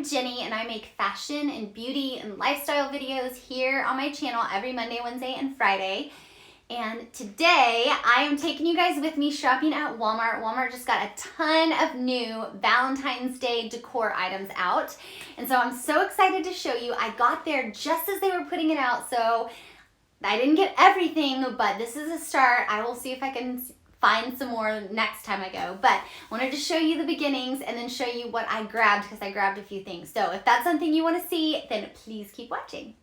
Jenny and I make fashion and beauty and lifestyle videos here on my channel every Monday, Wednesday, and Friday. And today I am taking you guys with me shopping at Walmart. Walmart just got a ton of new Valentine's Day decor items out. And so I'm so excited to show you. I got there just as they were putting it out, so I didn't get everything, but this is a start. I will see if I can find some more next time I go, but I wanted to show you the beginnings and then show you what I grabbed, because I grabbed a few things. So if that's something you want to see, then please keep watching.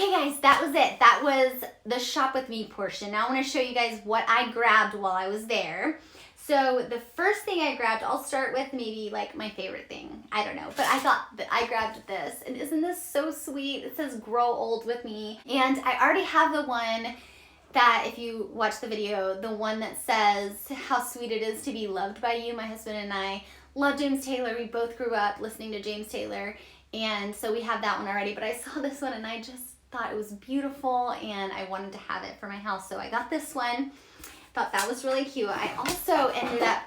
Okay guys, that was it. That was the shop with me portion. Now I want to show you guys what I grabbed while I was there. So the first thing I grabbed, I'll start with maybe like my favorite thing. I don't know, but I thought that I grabbed this, and isn't this so sweet? It says grow old with me, and I already have the one that, if you watch the video, the one that says how sweet it is to be loved by you. My husband and I love James Taylor. We both grew up listening to James Taylor, and so we have that one already, but I saw this one and I just thought it was beautiful and I wanted to have it for my house, so I got this one. Thought that was really cute. I also ended up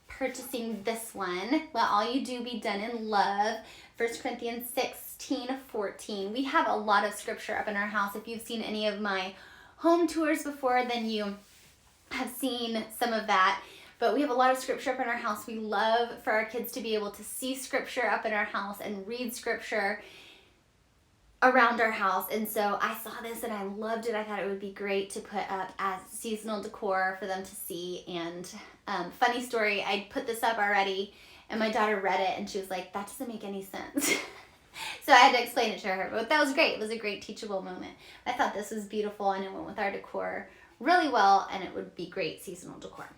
purchasing this one. Let all you do be done in love. 1 Corinthians 16:14. We have a lot of scripture up in our house. If you've seen any of my home tours before, then you have seen some of that. But we have a lot of scripture up in our house. We love for our kids to be able to see scripture up in our house and read scripture around our house, and so I saw this and I loved it. I thought it would be great to put up as seasonal decor for them to see. And funny story, I put this up already and my daughter read it and she was like, that doesn't make any sense. So I had to explain it to her, but that was great. It was a great teachable moment. I thought this was beautiful and it went with our decor really well, and it would be great seasonal decor.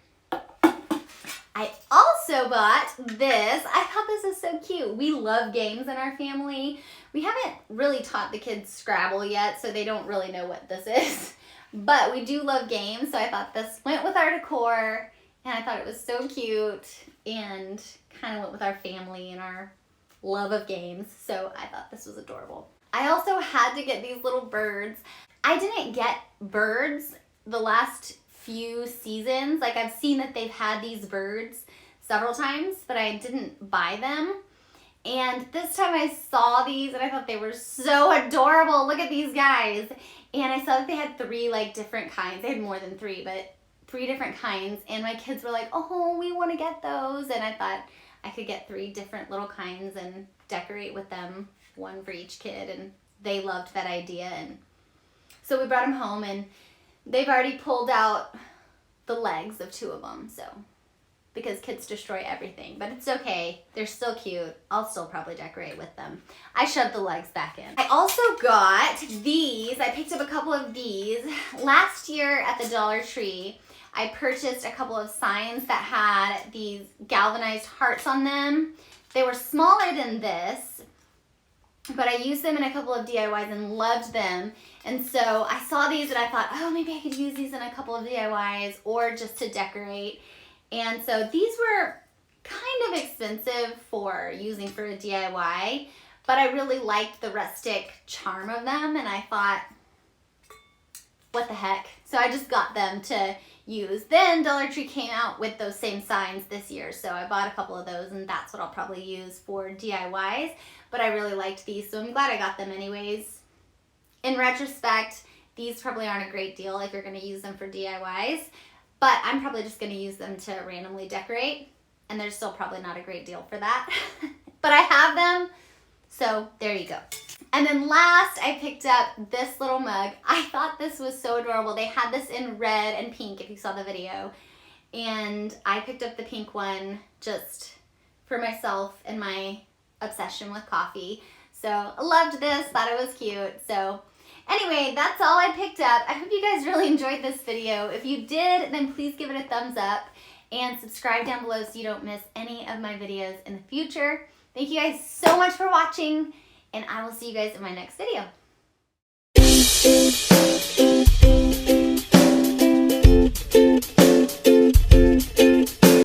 I also bought this. I thought this is so cute. We love games in our family. We haven't really taught the kids Scrabble yet, so they don't really know what this is. But we do love games, so I thought this went with our decor, and I thought it was so cute and kind of went with our family and our love of games, so I thought this was adorable. I also had to get these little birds. I didn't get birds the last few seasons. Like, I've seen that they've had these birds several times, but I didn't buy them. And this time I saw these and I thought they were so adorable. Look at these guys. And I saw that they had 3 like different kinds. They had more than 3, but 3 different kinds. And my kids were like, oh, we want to get those. And I thought I could get 3 different little kinds and decorate with them, one for each kid. And they loved that idea. And so we brought them home, and they've already pulled out the legs of 2 of them, so, because kids destroy everything, but it's okay. They're still cute. I'll still probably decorate with them. I shoved the legs back in. I also got these. I picked up a couple of these. Last year at the Dollar Tree, I purchased a couple of signs that had these galvanized hearts on them. They were smaller than this, but I used them in a couple of DIYs and loved them. And so I saw these and I thought, oh, maybe I could use these in a couple of DIYs or just to decorate. And so these were kind of expensive for using for a DIY, but I really liked the rustic charm of them, and I thought, what the heck? So I just got them to use. Then Dollar Tree came out with those same signs this year, so I bought a couple of those, and that's what I'll probably use for DIYs. But I really liked these, so I'm glad I got them anyways. In retrospect, these probably aren't a great deal if you're going to use them for DIYs, but I'm probably just going to use them to randomly decorate, and they're still probably not a great deal for that. But I have them, so there you go. And then last, I picked up this little mug. I thought this was so adorable. They had this in red and pink, if you saw the video, and I picked up the pink one just for myself and my obsession with coffee. So I loved this, thought it was cute. So anyway, that's all I picked up. I hope you guys really enjoyed this video. If you did, then please give it a thumbs up and subscribe down below so you don't miss any of my videos in the future. Thank you guys so much for watching, and I will see you guys in my next video.